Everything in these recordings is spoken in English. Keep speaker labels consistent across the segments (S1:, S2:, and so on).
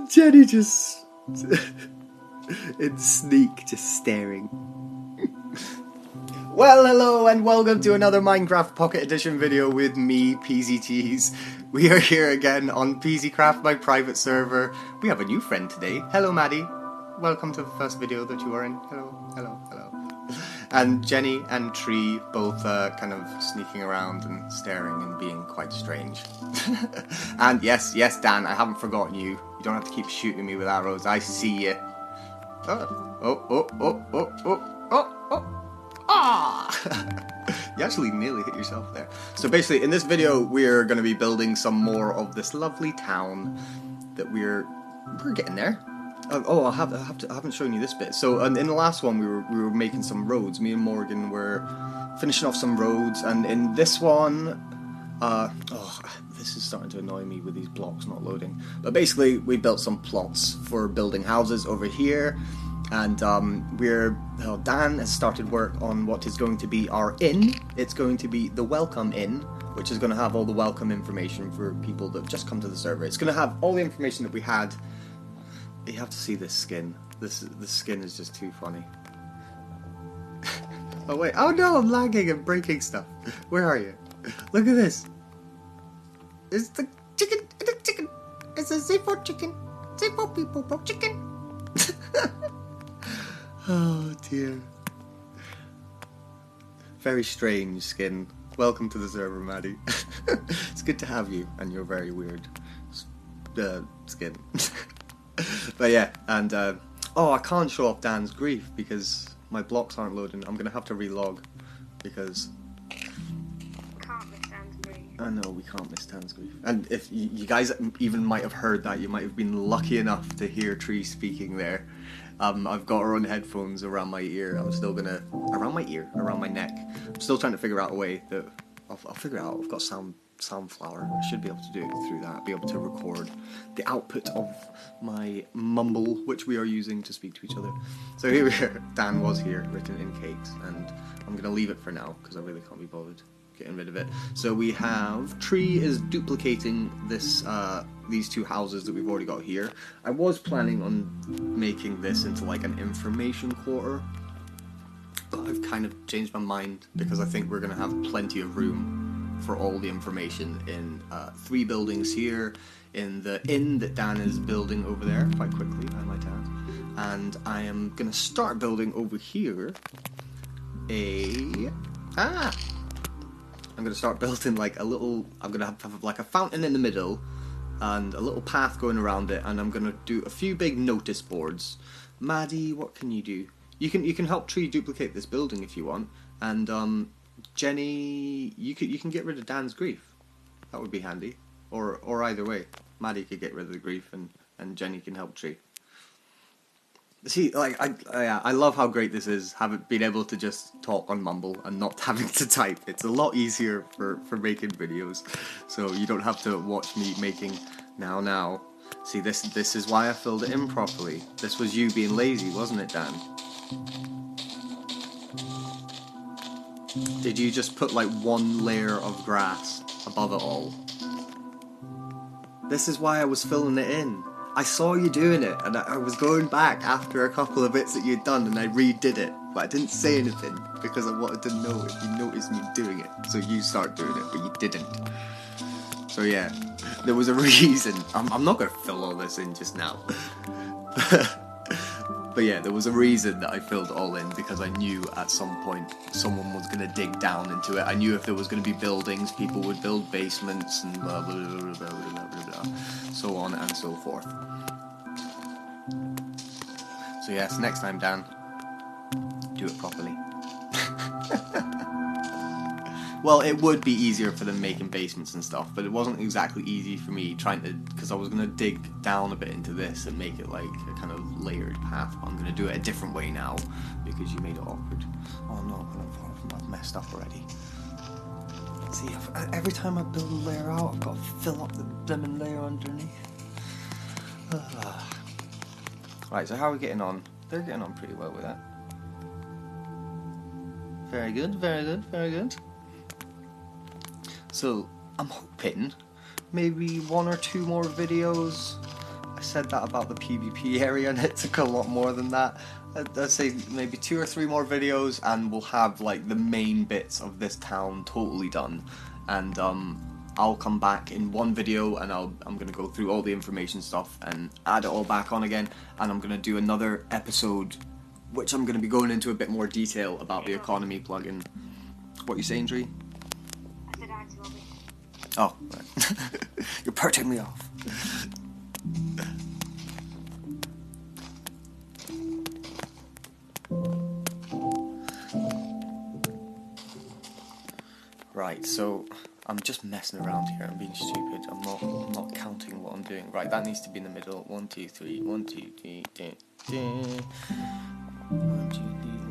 S1: Jenny just in sneak, just staring. Well, hello and welcome to another Minecraft Pocket Edition video with me, Peasycheese. We are here again on PeasyCraft, my private server. We have a new friend today. Hello, Maddie. Welcome to the first video that you are in. Hello, hello, hello. And Jenny and Tree both kind of sneaking around and staring and being quite strange. And yes, Dan, I haven't forgotten you. You don't have to keep shooting me with arrows. I see you. You actually nearly hit yourself there. So basically, in this video, we're going to be building some more of this lovely town that we're getting there. I haven't shown you this bit. So in the last one, we were making some roads. Me and Morgan were finishing off some roads, and in this one, this is starting to annoy me with these blocks not loading. But basically, we built some plots for building houses over here. And Dan has started work on what is going to be our inn. It's going to be the Welcome Inn, which is going to have all the welcome information for people that have just come to the server. It's going to have all the information that we had. You have to see this skin. This skin is just too funny. Oh wait, oh no, I'm lagging and breaking stuff. Where are you? Look at this. It's the chicken. It's a Zippo chicken. Zippo people chicken. Oh dear. Very strange skin. Welcome to the server, Maddie. It's good to have you, and your very weird skin. But yeah, and I can't show off Dan's grief because my blocks aren't loading. I'm gonna have to relog because
S2: Can't miss Dan's grief.
S1: I know we can't miss Dan's grief. And if you guys even might have heard that, you might have been lucky enough to hear Tree speaking there. I've got her own headphones around my ear. I'm still gonna around my neck. I'm still trying to figure out a way that I'll figure it out. I've got Soundflower. I should be able to do it through that. Be able to record the output of my mumble, which we are using to speak to each other. So here we are. Dan was here, written in cakes, and I'm gonna leave it for now because I really can't be bothered getting rid of it. So we have Tree is duplicating this these two houses that we've already got here. I was planning on making this into like an information quarter, but I've kind of changed my mind because I think we're going to have plenty of room for all the information in 3 buildings here, in the inn that Dan is building over there quite quickly, I might add. And I am going to start building over here I'm going to start building like a little, I'm going to have like a fountain in the middle and a little path going around it, and I'm going to do a few big notice boards. Maddie, what can you do? You can help Tree duplicate this building if you want, and Jenny, you can get rid of Dan's grief. That would be handy. Or either way, Maddie could get rid of the grief and Jenny can help Tree. See, like, I love how great this is, being able to just talk on Mumble and not having to type. It's a lot easier for making videos, so you don't have to watch me making now. See, this is why I filled it in properly. This was you being lazy, wasn't it, Dan? Did you just put like one layer of grass above it all? This is why I was filling it in. I saw you doing it, and I was going back after a couple of bits that you'd done, and I redid it, but I didn't say anything, because I wanted to know if you noticed me doing it, so you start doing it, but you didn't. So yeah, there was a reason. I'm not going to fill all this in just now. But yeah, there was a reason that I filled it all in, because I knew at some point someone was going to dig down into it. I knew if there was going to be buildings, people would build basements and blah blah blah blah blah blah blah blah, so on and so forth. So yes, next time, Dan, do it properly. Well, it would be easier for them making basements and stuff, but it wasn't exactly easy for me because I was going to dig down a bit into this and make it like a kind of layered path. But I'm going to do it a different way now because you made it awkward. Oh no, I've messed up already. See, every time I build a layer out, I've got to fill up the lemon layer underneath. Right, so how are we getting on? They're getting on pretty well with that. Very good, very good, very good. So, I'm hoping maybe 1 or 2 more videos said that about the PvP area, and it took a lot more than that. I'd say maybe 2 or 3 more videos, and we'll have like the main bits of this town totally done. And I'll come back in one video, and I'm gonna go through all the information stuff and add it all back on again. And I'm gonna do another episode, which I'm gonna be going into a bit more detail about the economy plugin. What are you saying, Dree?
S2: I said hi to Robbie.
S1: Oh, right. You're perching me off. Right, so I'm just messing around here. I'm being stupid. I'm not counting what I'm doing. Right, that needs to be in the middle. 1, 2, 3. 1, 2, 3. 1, 2, 3. 1, 2, 3.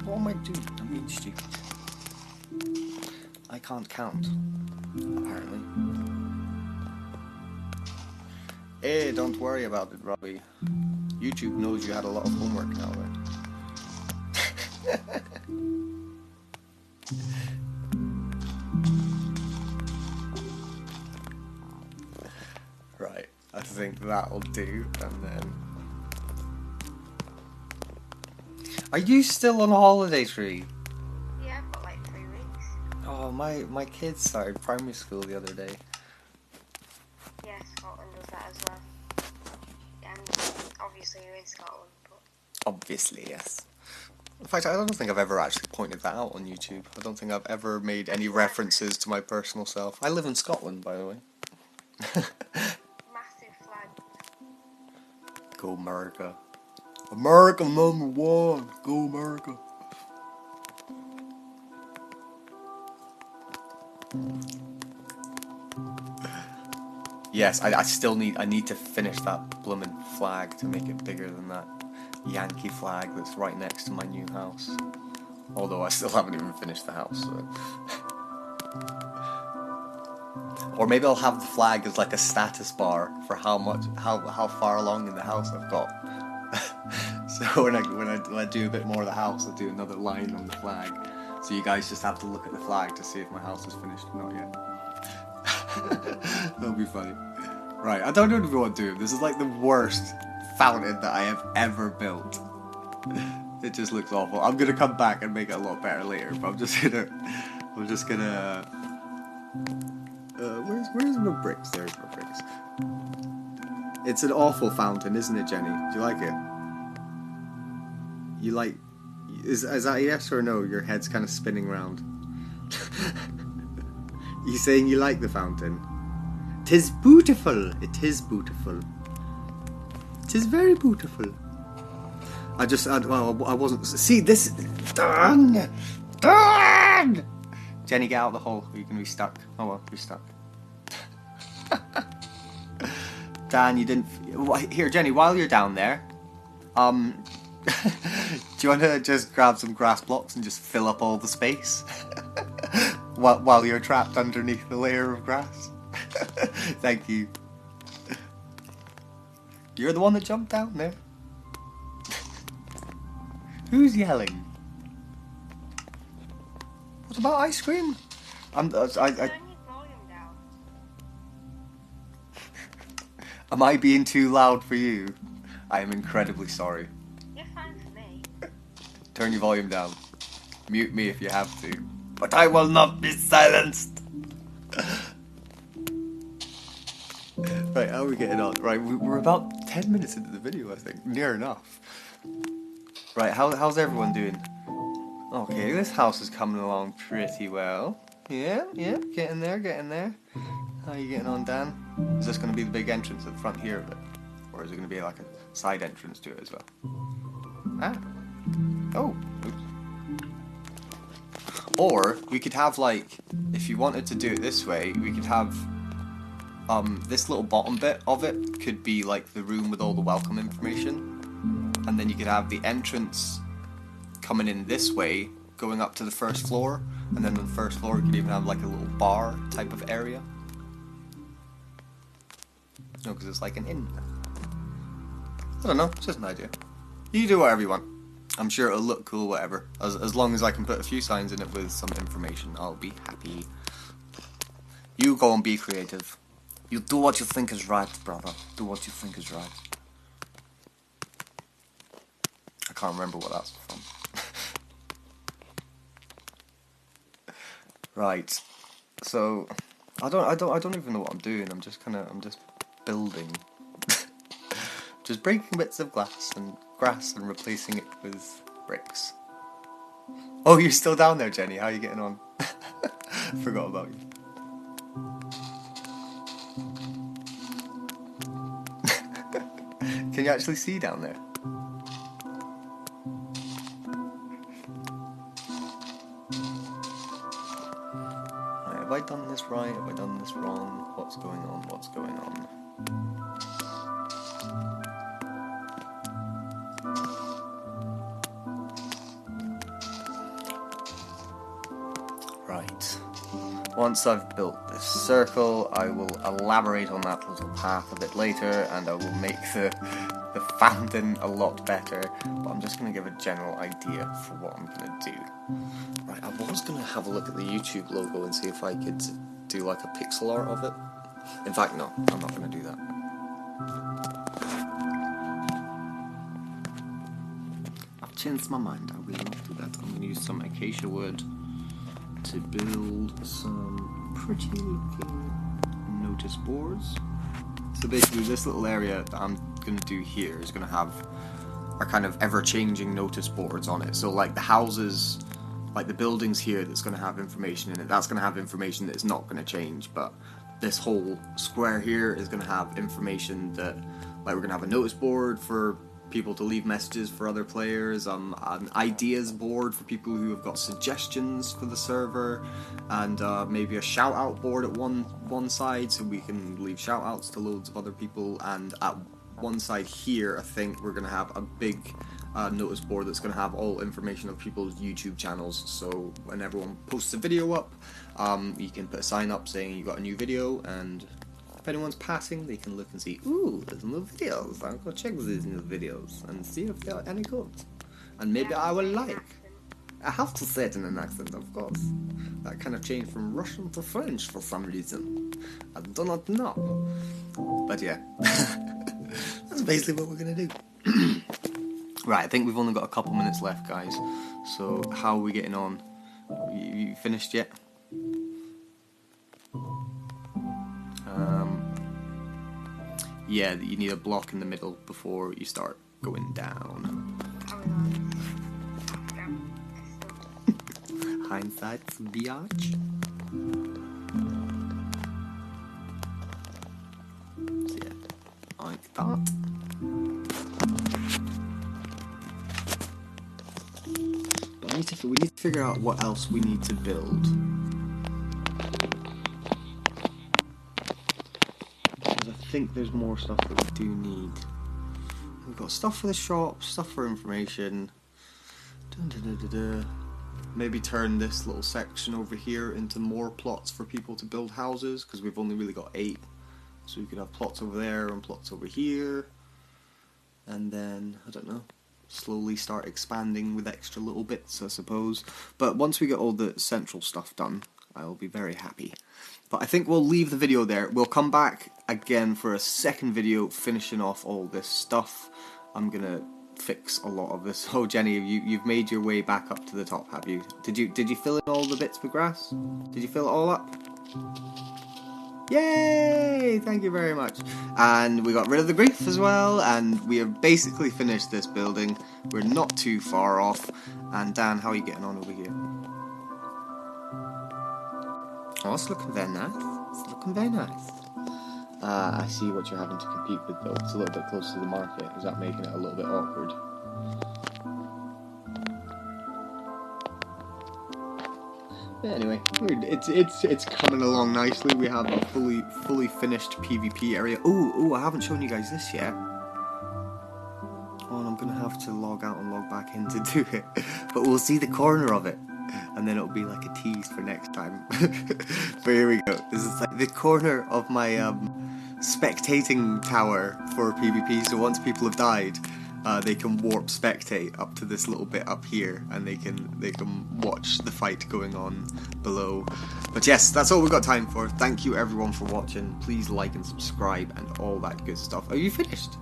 S1: What am I doing? I'm being stupid. I can't count, apparently. Hey, don't worry about it, Robbie. YouTube knows you had a lot of homework now, right? Right, I think that'll do, and then... Are you still on holiday, Tree?
S2: Yeah, I've got like 3 weeks.
S1: Oh, my kids started primary school the other day.
S2: Yeah, Scotland does that as well. Yeah, and obviously you're in Scotland, but...
S1: Obviously, yes. In fact, I don't think I've ever actually pointed that out on YouTube. I don't think I've ever made any references to my personal self. I live in Scotland, by the way.
S2: Massive flag.
S1: Go America. America #1. Go America. Yes, I still need to finish that bloomin' flag to make it bigger than that Yankee flag that's right next to my new house. Although I still haven't even finished the house, so. Or maybe I'll have the flag as like a status bar for how far along in the house I've got. So when I do a bit more of the house, I'll do another line on the flag. So you guys just have to look at the flag to see if my house is finished or not yet. That'll be funny. Right, I don't know what to do. This is like the worst fountain that I have ever built. It just looks awful. I'm gonna come back and make it a lot better later, but I'm just gonna where's my bricks? There's my bricks. It's an awful fountain, isn't it, Jenny? Do you like it? You like... Is that a yes or no? Your head's kind of spinning round. You saying you like the fountain? 'Tis beautiful. It is beautiful. 'Tis very beautiful. I wasn't... See, this... Done! Done! Jenny, get out of the hole. Or you're going to be stuck. Oh well, you're stuck. Dan, you didn't... Here, Jenny, while you're down there, do you want to just grab some grass blocks and just fill up all the space? while you're trapped underneath the layer of grass? Thank you. You're the one that jumped down there. Who's yelling? What about ice cream?
S2: Turn your volume down.
S1: Am I being too loud for you? I am incredibly sorry.
S2: You're fine for me.
S1: Turn your volume down. Mute me if you have to. But I will not be silenced! Right, how are we getting on? Right, we're about 10 minutes into the video, I think. Near enough. Right, how's everyone doing? Okay, this house is coming along pretty well. Yeah, getting there. How are you getting on, Dan? Is this going to be the big entrance at the front here of it? Or is it going to be like a side entrance to it as well? Ah. Oh. Oops. Or, we could have like, if you wanted to do it this way, we could have, this little bottom bit of it could be like the room with all the welcome information. And then you could have the entrance coming in this way, going up to the first floor. And then on the first floor, you could even have like a little bar type of area. No, because it's like an inn. I don't know, it's just an idea. You do whatever you want. I'm sure it'll look cool, whatever. As long as I can put a few signs in it with some information, I'll be happy. You go and be creative. You do what you think is right, brother. Do what you think is right. I can't remember what that's from. Right. So I don't even know what I'm doing. I'm just building. Just breaking bits of glass and grass and replacing it with bricks. Oh, you're still down there, Jenny. How are you getting on? Forgot about you. Can you actually see down there? Right, have I done this right? Have I done this wrong? What's going on? What's going on? Right. Once I've built this circle, I will elaborate on that little path a bit later, and I will make the fountain a lot better. But I'm just going to give a general idea for what I'm going to do. Right, I was going to have a look at the YouTube logo and see if I could do like a pixel art of it. In fact, no, I'm not going to do that. I've changed my mind. I will not do that. I'm going to use some acacia wood to build some pretty looking notice boards. So basically this little area that I'm going to do here is going to have our kind of ever-changing notice boards on it. So like the houses, like the buildings here, that's going to have information in it, that's going to have information that is not going to change. But this whole square here is going to have information that, like, we're going to have a notice board for people to leave messages for other players, an ideas board for people who have got suggestions for the server, and maybe a shout out board at one side so we can leave shout outs to loads of other people. And at one side here, I think we're going to have a big notice board that's going to have all information of people's YouTube channels. So when everyone posts a video up, you can put a sign up saying you got a new video, and if anyone's passing, they can look and see, ooh, there's new videos. I'll go check these new videos and see if they're any good. And maybe I will like. I have to say it in an accent, of course. That kind of changed from Russian to French for some reason. I do not know. But yeah, that's basically what we're going to do. Right, I think we've only got a couple minutes left, guys. So how are we getting on? You finished yet? Yeah, you need a block in the middle before you start going down. Hindsight's a biatch. So yeah, like that. But we need to figure out what else we need to build. I think there's more stuff that we do need. We've got stuff for the shop, stuff for information. Maybe turn this little section over here into more plots for people to build houses, because we've only really got 8. So we could have plots over there and plots over here. And then, I don't know, slowly start expanding with extra little bits, I suppose. But once we get all the central stuff done, I will be very happy. But I think we'll leave the video there. We'll come back again for a second video finishing off all this stuff. I'm gonna fix a lot of this. Oh, Jenny, you've made your way back up to the top, have you? Did you fill in all the bits with grass? Did you fill it all up? Yay! Thank you very much. And we got rid of the grief as well, and we have basically finished this building. We're not too far off. And Dan, how are you getting on over here? Oh, it's looking very nice. It's looking very nice. I see what you're having to compete with, though. It's a little bit close to the market. Is that making it a little bit awkward? But anyway, it's coming along nicely. We have a fully finished PvP area. Oh, I haven't shown you guys this yet. Oh, and I'm gonna have to log out and log back in to do it. But we'll see the corner of it. And then it'll be like a tease for next time. But here we go. This is like the corner of my spectating tower for PvP. So once people have died, they can warp spectate up to this little bit up here, and they can watch the fight going on below. But yes, that's all we've got time for. Thank you everyone for watching. Please like and subscribe and all that good stuff. Are you finished?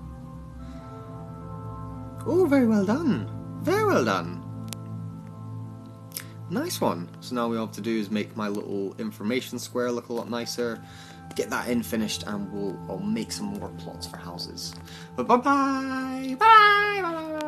S1: Oh, very well done. Very well done. Nice one. So now all we have to do is make my little information square look a lot nicer. Get that in finished, and I'll make some more plots for houses. But bye bye. Bye bye.